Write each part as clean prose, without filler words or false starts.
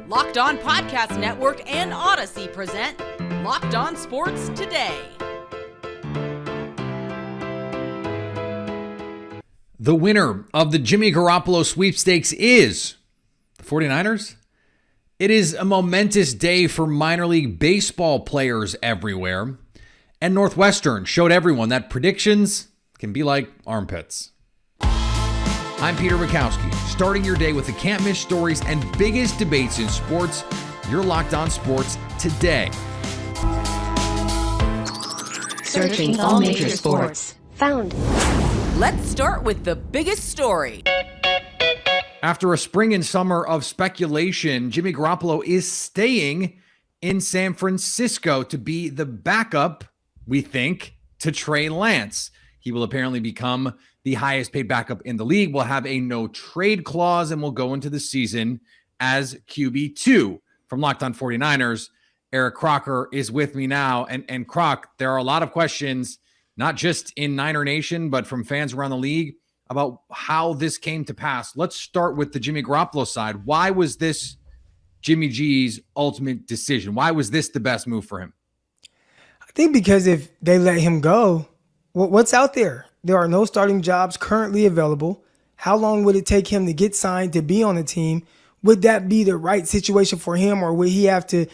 Locked On Podcast Network and Odyssey present Locked On Sports Today. The winner of the Jimmy Garoppolo sweepstakes is the 49ers. It is a momentous day for minor league baseball players everywhere. And Northwestern showed everyone that predictions can be like armpits. I'm Peter Bukowski, starting your day with the can't-miss stories and biggest debates in sports. You're Locked On Sports Today. Searching all major sports. Found. Let's start with the biggest story. After a spring and summer of speculation, Jimmy Garoppolo is staying in San Francisco to be the backup, we think, to Trey Lance. He will apparently become the highest paid backup in the league, will have a no trade clause, and will go into the season as QB2. From Locked On 49ers, Eric Crocker is with me now. And Croc, there are a lot of questions, not just in Niner Nation, but from fans around the league about how this came to pass. Let's start with the Jimmy Garoppolo side. Why was this Jimmy G's ultimate decision? Why was this the best move for him? I think because if they let him go, what's out there? There are no starting jobs currently available. How long would it take him to get signed to be on the team? Would that be the right situation for him, or would he have to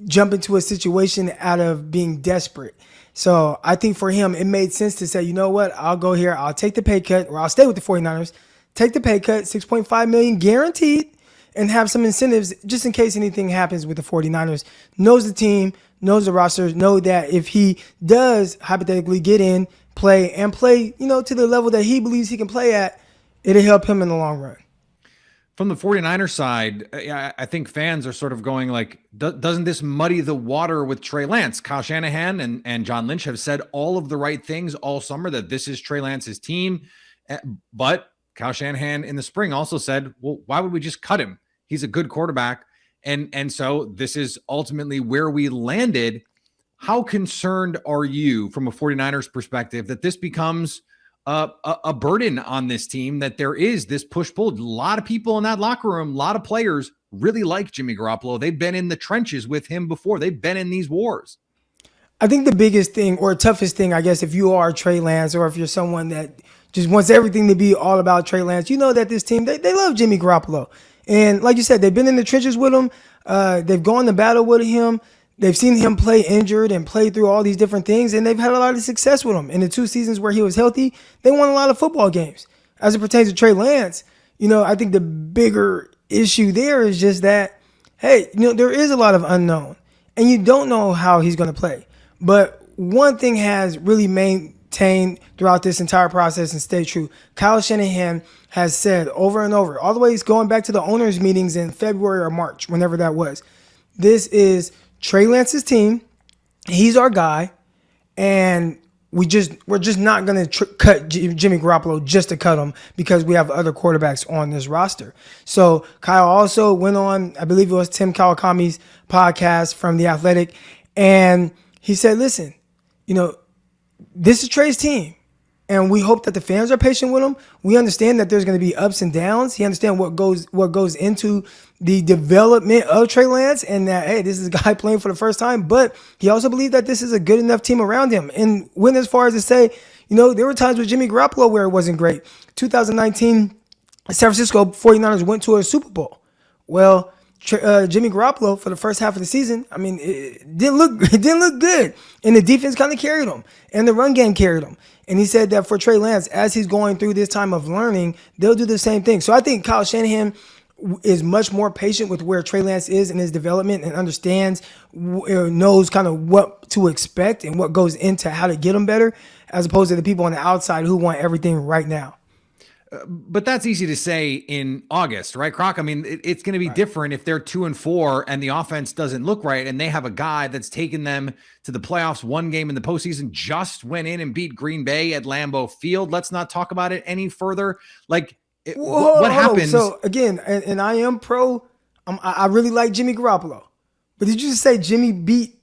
jump into a situation out of being desperate? So I think for him, it made sense to say, you know what, I'll go here, I'll take the pay cut, or I'll stay with the 49ers, take the pay cut, $6.5 million guaranteed, and have some incentives just in case anything happens with the 49ers. Knows the team, knows the roster, know that if he does hypothetically get in, play, to the level that he believes he can play at, it'll help him in the long run. From the 49ers side, I think fans are sort of going like, doesn't this muddy the water with Trey Lance? Kyle Shanahan and John Lynch have said all of the right things all summer, that this is Trey Lance's team. But Kyle Shanahan in the spring also said, well, why would we just cut him? He's a good quarterback. And so this is ultimately where we landed. How concerned are you from a 49ers perspective that this becomes a burden on this team, that there is this push-pull? A lot of people in that locker room, a lot of players really like Jimmy Garoppolo. They've been in the trenches with him before. They've been in these wars. I think the biggest thing, or toughest thing, I guess, if you are Trey Lance, or if you're someone that just wants everything to be all about Trey Lance, you know that this team, they love Jimmy Garoppolo. And like you said, they've been in the trenches with him. They've gone to battle with him. They've seen him play injured and play through all these different things, and they've had a lot of success with him. In the 2 seasons where he was healthy, they won a lot of football games. As it pertains to Trey Lance, I think the bigger issue there is just that, hey, there is a lot of unknown, and you don't know how he's going to play. But one thing has really maintained throughout this entire process and stayed true. Kyle Shanahan has said over and over, all the way going back to the owners' meetings in February or March, whenever that was, this is Trey Lance's team. He's our guy, and we're just not going to cut Jimmy Garoppolo just to cut him because we have other quarterbacks on this roster. So Kyle also went on, I believe it was Tim Kawakami's podcast from The Athletic, and he said, listen, this is Trey's team, and we hope that the fans are patient with him. We understand that there's going to be ups and downs. He understands what goes into the development of Trey Lance, and that, hey, this is a guy playing for the first time, but he also believes that this is a good enough team around him. And went as far as to say, there were times with Jimmy Garoppolo where it wasn't great. 2019, San Francisco 49ers went to a Super Bowl. Well, Jimmy Garoppolo for the first half of the season, it didn't look good, and the defense kind of carried him, and the run game carried him. And he said that for Trey Lance, as he's going through this time of learning, they'll do the same thing. So I think Kyle Shanahan is much more patient with where Trey Lance is in his development, and understands, knows kind of what to expect and what goes into how to get him better, as opposed to the people on the outside who want everything right now. But that's easy to say in August, right, Croc? It's going to be different if they're 2-4 and the offense doesn't look right, and they have a guy that's taken them to the playoffs, one game in the postseason, just went in and beat Green Bay at Lambeau Field. Let's not talk about it any further. What happens? So again, and I am pro. I really like Jimmy Garoppolo, but did you just say Jimmy beat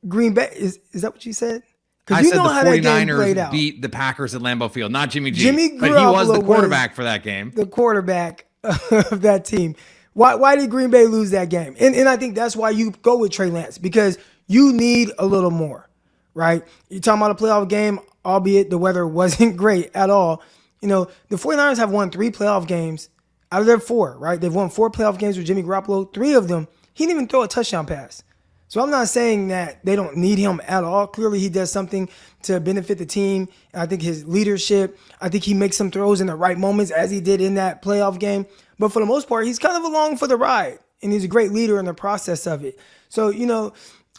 Green Bay? Is that what you said? I said the 49ers beat the Packers at Lambeau Field, not Jimmy G. Jimmy Garoppolo, but he was the quarterback for that game. The quarterback of that team. Why did Green Bay lose that game? And I think that's why you go with Trey Lance, because you need a little more, right? You're talking about a playoff game, albeit the weather wasn't great at all. You know, the 49ers have won 3 playoff games out of their 4, right? They've won 4 playoff games with Jimmy Garoppolo. 3 of them, he didn't even throw a touchdown pass. So I'm not saying that they don't need him at all. Clearly, he does something to benefit the team. And I think his leadership, I think he makes some throws in the right moments, as he did in that playoff game. But for the most part, he's kind of along for the ride, and he's a great leader in the process of it. So, you know,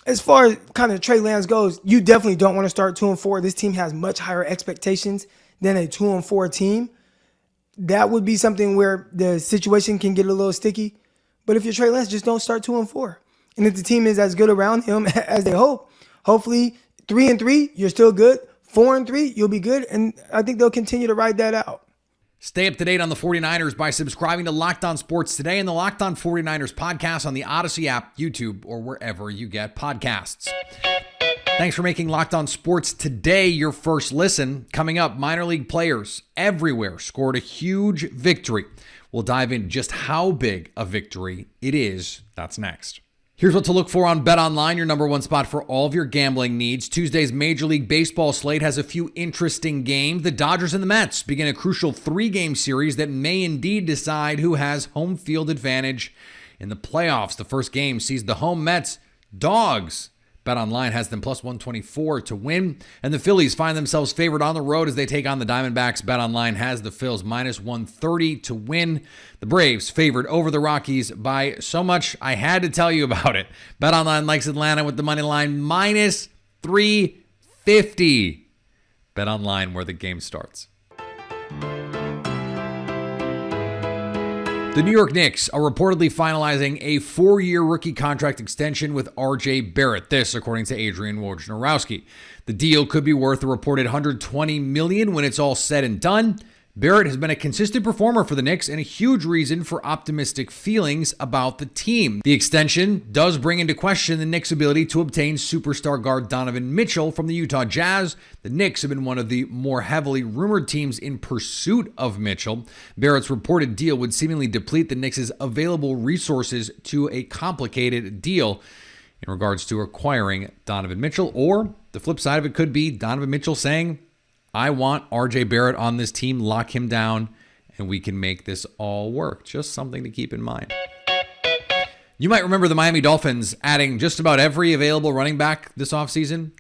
as far as kind of Trey Lance goes, you definitely don't want to start 2-4. This team has much higher expectations than a 2-4 team. That would be something where the situation can get a little sticky. But if you're Trey Lance, just don't start 2-4. And if the team is as good around him as they hope, hopefully 3-3, you're still good. 4-3, you'll be good. And I think they'll continue to ride that out. Stay up to date on the 49ers by subscribing to Locked On Sports Today and the Locked On 49ers podcast on the Odyssey app, YouTube, or wherever you get podcasts. Thanks for making Locked On Sports Today your first listen. Coming up, minor league players everywhere scored a huge victory. We'll dive into just how big a victory it is. That's next. Here's what to look for on BetOnline, your number one spot for all of your gambling needs. Tuesday's Major League Baseball slate has a few interesting games. The Dodgers and the Mets begin a crucial 3-game series that may indeed decide who has home field advantage in the playoffs. The first game sees the home Mets dogs. BetOnline has them plus 124 to win, and the Phillies find themselves favored on the road as they take on the Diamondbacks. BetOnline has the Phils minus 130 to win. The Braves favored over the Rockies by so much I had to tell you about it. BetOnline likes Atlanta with the money line minus 350. BetOnline, where the game starts. The New York Knicks are reportedly finalizing a 4-year rookie contract extension with RJ Barrett. This, according to Adrian Wojnarowski. The deal could be worth a reported $120 million when it's all said and done. Barrett has been a consistent performer for the Knicks and a huge reason for optimistic feelings about the team. The extension does bring into question the Knicks' ability to obtain superstar guard Donovan Mitchell from the Utah Jazz. The Knicks have been one of the more heavily rumored teams in pursuit of Mitchell. Barrett's reported deal would seemingly deplete the Knicks' available resources to a complicated deal in regards to acquiring Donovan Mitchell. Or the flip side of it could be Donovan Mitchell saying, I want RJ Barrett on this team, lock him down, and we can make this all work. Just something to keep in mind. You might remember the Miami Dolphins adding just about every available running back this offseason.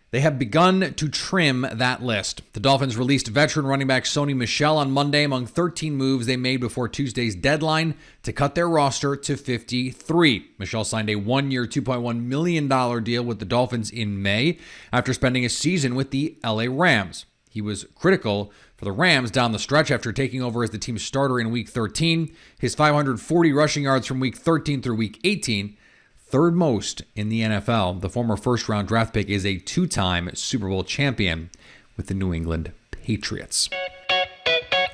They have begun to trim that list. The Dolphins released veteran running back Sony Michel on Monday among 13 moves they made before Tuesday's deadline to cut their roster to 53. Michel signed a 1-year, $2.1 million deal with the Dolphins in May after spending a season with the LA Rams. He was critical for the Rams down the stretch after taking over as the team's starter in Week 13. His 540 rushing yards from Week 13 through Week 18, third most in the NFL. The former first-round draft pick is a 2-time Super Bowl champion with the New England Patriots.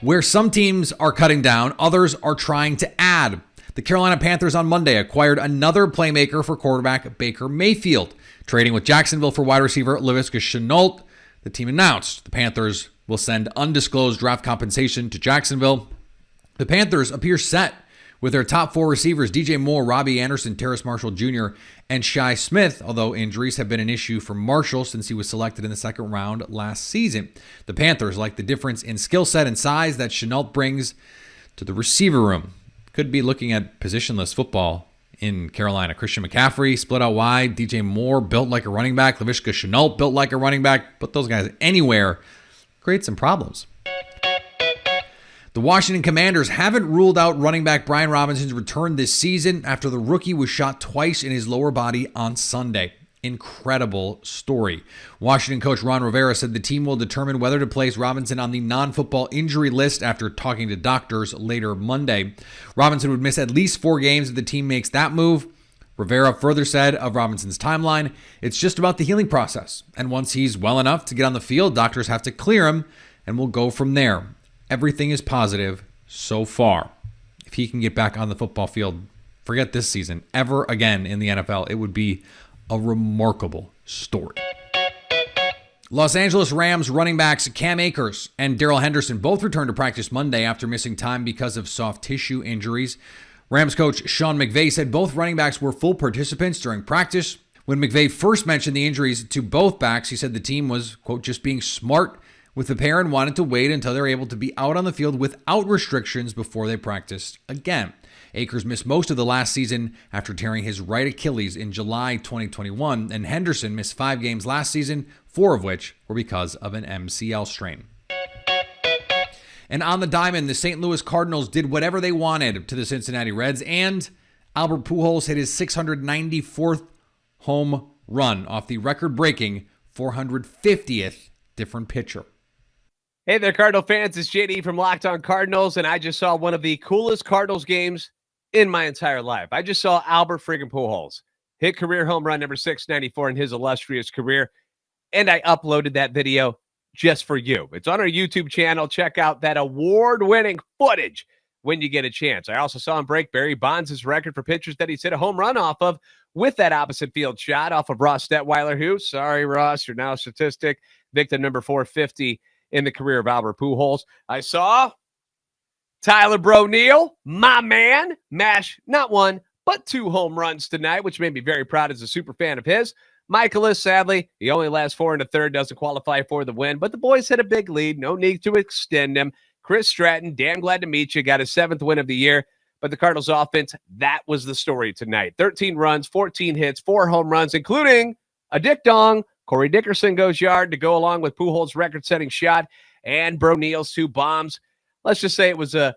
Where some teams are cutting down, others are trying to add. The Carolina Panthers on Monday acquired another playmaker for quarterback Baker Mayfield, trading with Jacksonville for wide receiver Lavish Shenault. The team announced the Panthers will send undisclosed draft compensation to Jacksonville. The Panthers appear set with their top 4 receivers, DJ Moore, Robbie Anderson, Terrace Marshall Jr., and Shi Smith, although injuries have been an issue for Marshall since he was selected in the second round last season. The Panthers like the difference in skill set and size that Shenault brings to the receiver room. Could be looking at positionless football in Carolina. Christian McCaffrey split out wide. DJ Moore built like a running back. Lavish Shenault built like a running back. Put those guys anywhere, create some problems. The Washington Commanders haven't ruled out running back Brian Robinson's return this season after the rookie was shot twice in his lower body on Sunday. Incredible story. Washington coach Ron Rivera said the team will determine whether to place Robinson on the non-football injury list after talking to doctors later Monday. Robinson would miss at least 4 games if the team makes that move. Rivera further said of Robinson's timeline, it's just about the healing process. And once he's well enough to get on the field, doctors have to clear him, and we'll go from there. Everything is positive so far. If he can get back on the football field, forget this season, ever again in the NFL, it would be a remarkable story. Los Angeles Rams running backs Cam Akers and Darrell Henderson both returned to practice Monday after missing time because of soft tissue injuries. Rams coach Sean McVay said both running backs were full participants during practice. When McVay first mentioned the injuries to both backs, he said the team was, quote, just being smart with the pair and wanted to wait until they were able to be out on the field without restrictions before they practiced again. Akers missed most of the last season after tearing his right Achilles in July 2021, and Henderson missed 5 games last season, 4 of which were because of an MCL strain. And on the diamond, the St. Louis Cardinals did whatever they wanted to the Cincinnati Reds, and Albert Pujols hit his 694th home run off the record-breaking 450th different pitcher. Hey there, Cardinal fans. It's JD from Locked On Cardinals, and I just saw one of the coolest Cardinals games in my entire life. I just saw Albert friggin' Pujols hit career home run number 694 in his illustrious career, and I uploaded that video just for you. It's on our YouTube channel. Check out that award-winning footage when you get a chance. I also saw him break Barry Bonds' record for pitchers that he's hit a home run off of with that opposite field shot off of Ross Detweiler, who, sorry, Ross, you're now a statistic, victim number 450 in the career of Albert Pujols. I saw Tyler Bro-Neal, my man, mash not 1, but 2 home runs tonight, which made me very proud as a super fan of his. Michaelis, sadly, he only lasts 4 1/3, doesn't qualify for the win, but the boys had a big lead. No need to extend him. Chris Stratton, damn glad to meet you. Got his 7th win of the year. But the Cardinals offense, that was the story tonight. 13 runs, 14 hits, 4 home runs, including a dick-dong. Corey Dickerson goes yard to go along with Pujols' record-setting shot and Bro-Neal's 2 bombs. Let's just say it was a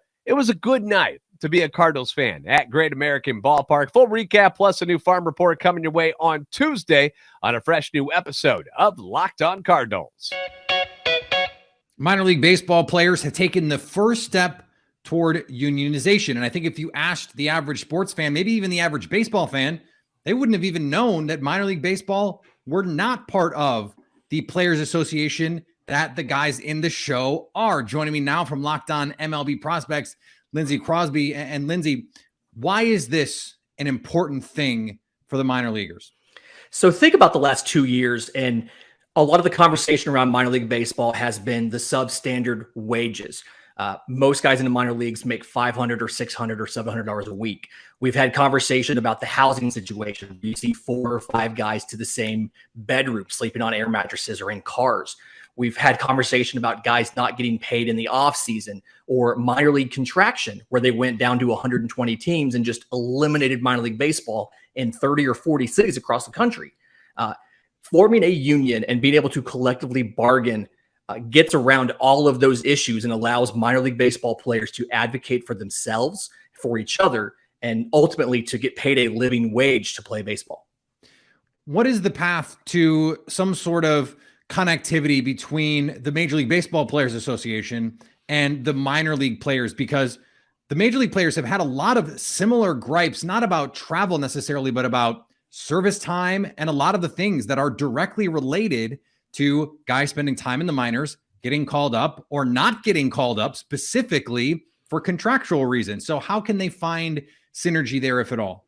good night to be a Cardinals fan at Great American Ballpark. Full recap plus a new farm report coming your way on Tuesday on a fresh new episode of Locked On Cardinals. Minor league baseball players have taken the first step toward unionization. And I think if you asked the average sports fan, maybe even the average baseball fan, they wouldn't have even known that minor league baseball were not part of the Players Association that the guys in the show are. Joining me now from Locked On MLB Prospects, Lindsey Crosby. And Lindsey, why is this an important thing for the minor leaguers? So think about the last 2 years, and a lot of the conversation around minor league baseball has been the substandard wages. Most guys in the minor leagues make $500 or $600 or $700 a week. We've had conversation about the housing situation. You see 4 or 5 guys to the same bedroom sleeping on air mattresses or in cars. We've had conversation about guys not getting paid in the offseason or minor league contraction, where they went down to 120 teams and just eliminated minor league baseball in 30 or 40 cities across the country. Forming a union and being able to collectively bargain gets around all of those issues and allows minor league baseball players to advocate for themselves, for each other, and ultimately to get paid a living wage to play baseball. What is the path to some sort of connectivity between the Major League Baseball Players Association and the minor league players? Because the major league players have had a lot of similar gripes, not about travel necessarily, but about service time and a lot of the things that are directly related to guys spending time in the minors, getting called up or not getting called up specifically for contractual reasons. So how can they find synergy there, if at all?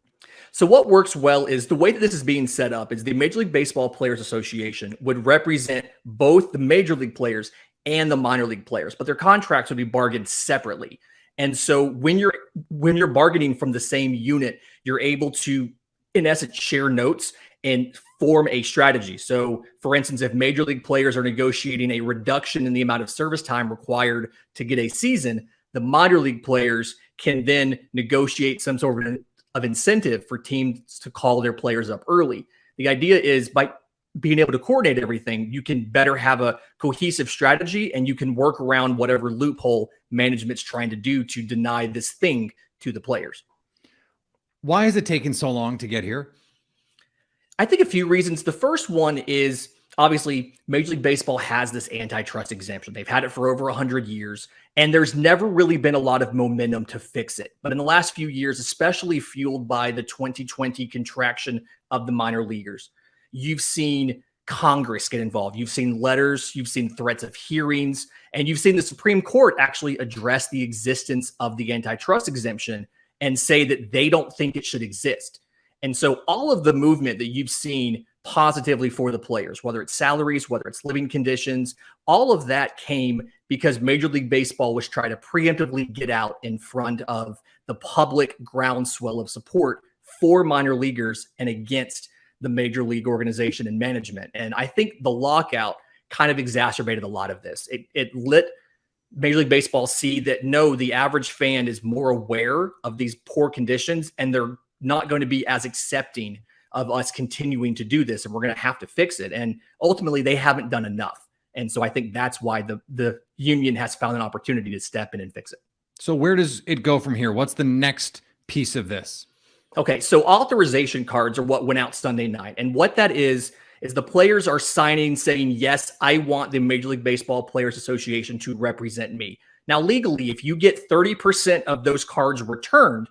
So what works well is the way that this is being set up is the Major League Baseball Players Association would represent both the major league players and the minor league players, but their contracts would be bargained separately. And so when you're bargaining from the same unit, you're able to, in essence, share notes and form a strategy. So, for instance, if major league players are negotiating a reduction in the amount of service time required to get a season, the minor league players can then negotiate some sort of incentive for teams to call their players up early. The idea is by being able to coordinate everything, you can better have a cohesive strategy and you can work around whatever loophole management's trying to do to deny this thing to the players. Why has it taken so long to get here? I think a few reasons. The first one is obviously Major League Baseball has this antitrust exemption. They've had it for over 100 years, and there's never really been a lot of momentum to fix it. But in the last few years, especially fueled by the 2020 contraction of the minor leaguers, you've seen Congress get involved. You've seen letters, you've seen threats of hearings, and you've seen the Supreme Court actually address the existence of the antitrust exemption and say that they don't think it should exist. And so all of the movement that you've seen positively for the players, whether it's salaries, whether it's living conditions, all of that came because Major League Baseball was trying to preemptively get out in front of the public groundswell of support for minor leaguers and against the major league organization and management. And I think the lockout kind of exacerbated a lot of this. It let Major League Baseball see that, no, the average fan is more aware of these poor conditions, and they're not going to be as accepting of us continuing to do this, and we're going to have to fix it. And ultimately, they haven't done enough. And so I think that's why the union has found an opportunity to step in and fix it. So where does it go from here? What's the next piece of this? Okay, so authorization cards are what went out Sunday night. And what that is the players are signing saying, yes, I want the Major League Baseball Players Association to represent me. Now, legally, if you get 30% of those cards returned,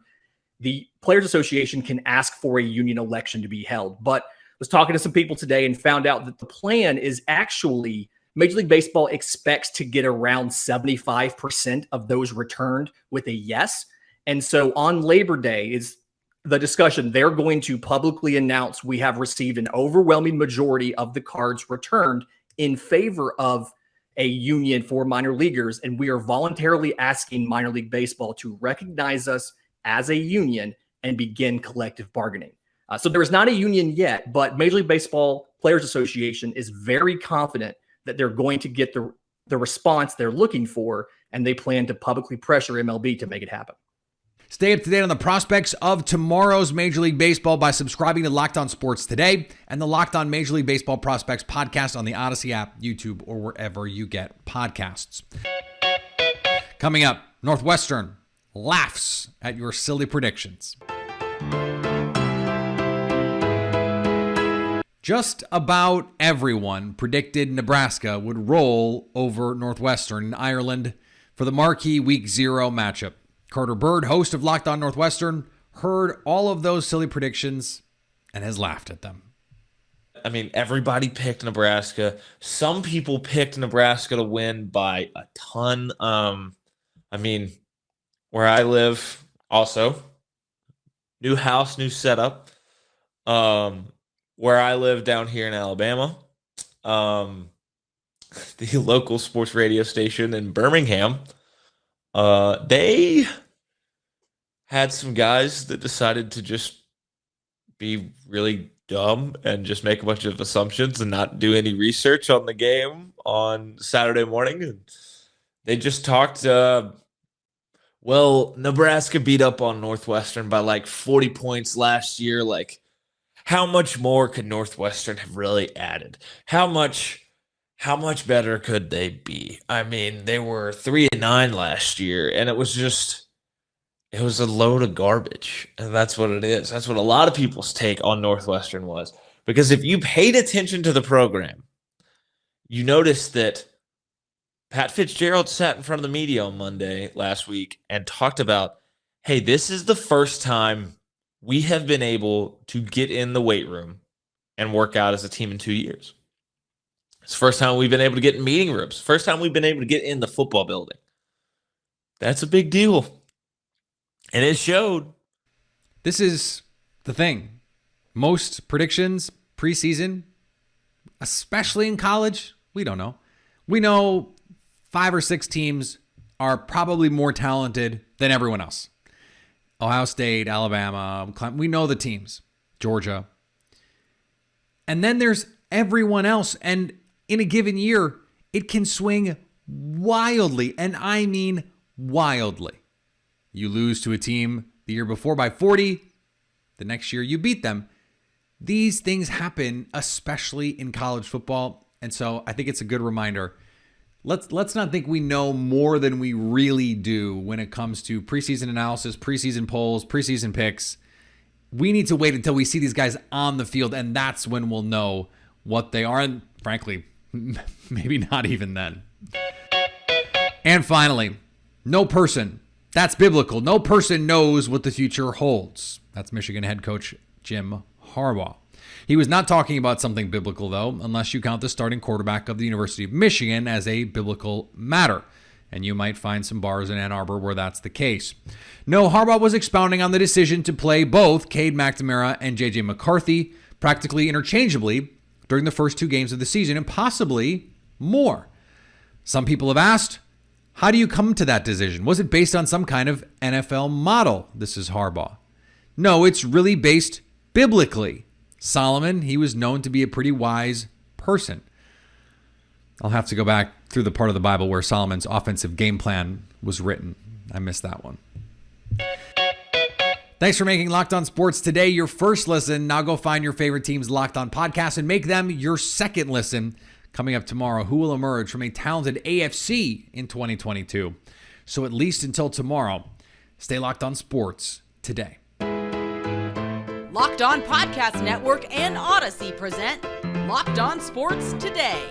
the Players Association can ask for a union election to be held. But I was talking to some people today and found out that the plan is actually Major League Baseball expects to get around 75% of those returned with a yes. And so on Labor Day is the discussion. They're going to publicly announce we have received an overwhelming majority of the cards returned in favor of a union for minor leaguers. And we are voluntarily asking minor league baseball to recognize us as a union and begin collective bargaining. So there is not a union yet, but Major League Baseball Players Association is very confident that they're going to get the response they're looking for, and they plan to publicly pressure MLB to make it happen. Stay up to date on the prospects of tomorrow's Major League Baseball by subscribing to Locked On Sports Today and the Locked On Major League Baseball Prospects podcast on the Odyssey app, YouTube, or wherever you get podcasts. Coming up, Northwestern laughs at your silly predictions. Just about everyone predicted Nebraska would roll over Northwestern in Ireland for the marquee Week 0 matchup. Carter Bird, host of Locked On Northwestern, heard all of those silly predictions and has laughed at them. I mean, everybody picked Nebraska. Some people picked Nebraska to win by a ton. I mean, where I live, also, new house, new setup. Where I live down here in Alabama, the local sports radio station in Birmingham, they had some guys that decided to just be really dumb and just make a bunch of assumptions and not do any research on the game on Saturday morning. And they just talked, well, Nebraska beat up on Northwestern by like 40 points last year. Like, how much more could Northwestern have really added? How much better could they be? I mean, they were 3-9 last year, and it was a load of garbage. And that's what it is. That's what a lot of people's take on Northwestern was. Because if you paid attention to the program, you noticed that Pat Fitzgerald sat in front of the media on Monday last week and talked about, hey, this is the first time we have been able to get in the weight room and work out as a team in 2 years. It's the first time we've been able to get in meeting rooms. First time we've been able to get in the football building. That's a big deal. And it showed. This is the thing. Most predictions preseason, especially in college, we don't know. We know 5 or 6 teams are probably more talented than everyone else. Ohio State, Alabama, we know the teams, Georgia. And then there's everyone else. And in a given year, it can swing wildly. And I mean wildly. You lose to a team the year before by 40. The next year you beat them. These things happen, especially in college football. And so I think it's a good reminder. Let's not think we know more than we really do when it comes to preseason analysis, preseason polls, preseason picks. We need to wait until we see these guys on the field, and that's when we'll know what they are. And frankly, maybe not even then. And finally, no person. That's biblical. No person knows what the future holds. That's Michigan head coach Jim Harbaugh. He was not talking about something biblical, though, unless you count the starting quarterback of the University of Michigan as a biblical matter. And you might find some bars in Ann Arbor where that's the case. No, Harbaugh was expounding on the decision to play both Cade McNamara and J.J. McCarthy practically interchangeably during the first 2 games of the season, and possibly more. Some people have asked, how do you come to that decision? Was it based on some kind of NFL model? This is Harbaugh. No, it's really based biblically. Solomon, he was known to be a pretty wise person. I'll have to go back through the part of the Bible where Solomon's offensive game plan was written. I missed that one. Thanks for making Locked On Sports today your first listen. Now go find your favorite team's Locked On podcast and make them your second listen. Coming up tomorrow, who will emerge from a talented AFC in 2022? So at least until tomorrow, stay locked on sports today. Locked On Podcast Network and Odyssey present Locked On Sports Today.